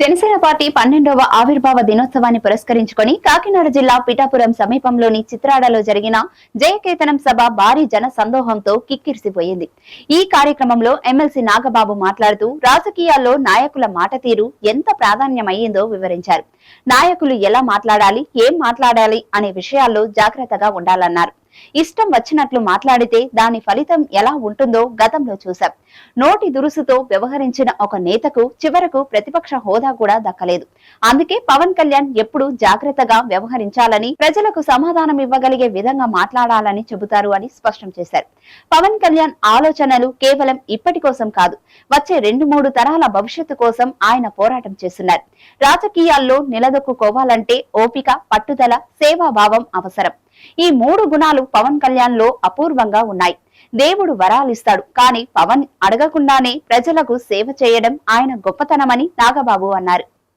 Janasena party 12వ ఆవిర్భావ దినోత్సవాన్ని పురస్కరించుకొని కాకినాడ జిల్లా పిఠాపురం సమీపంలోని చిత్రాడలో జరిగిన జయకేతనం సభ భారీ జన సందోహంతో కిక్కిరిసిపోయింది. ఈ కార్యక్రమంలో ఎమ్మెల్సీ నాగబాబు మాట్లాడుతూ రాజకీయాల్లో నాయకుల మాట తీరు ఎంత ప్రాధాన్యమయ్యిందో వివరించారు. నాయకులు ఎలా మాట్లాడాలి, ఏం మాట్లాడాలి అనే విషయాల్లో జాగ్రత్తగా ఉండాలన్నారు. ఇష్టం వచ్చినట్లు మాట్లాడితే దాని ఫలితం ఎలా ఉంటుందో గతంలో చూశాం. నోటి దురుసుతో వ్యవహరించిన ఒక నేతకు చివరకు ప్రతిపక్ష హోదా కూడా దక్కలేదు. అందుకే పవన్ కళ్యాణ్ ఎప్పుడు జాగ్రత్తగా వ్యవహరించాలని, ప్రజలకు సమాధానం ఇవ్వగలిగే విధంగా మాట్లాడాలని చెబుతారు అని స్పష్టం చేశారు. పవన్ కళ్యాణ్ ఆలోచనలు కేవలం ఇప్పటి కోసం కాదు, వచ్చే 2-3 తరాల భవిష్యత్తు కోసం ఆయన పోరాటం చేస్తున్నారు. రాజకీయాల్లో నిలదొక్కుకోవాలంటే ఓపిక, పట్టుదల, సేవాభావం అవసరం. ఈ 3 గుణాలు పవన్ కళ్యాణ్ లో అపూర్వంగా ఉన్నాయి. దేవుడు వరాలిస్తాడు, కానీ పవన్ అడగకుండానే ప్రజలకు సేవ చేయడం ఆయన గొప్పతనమని నాగబాబు అన్నారు.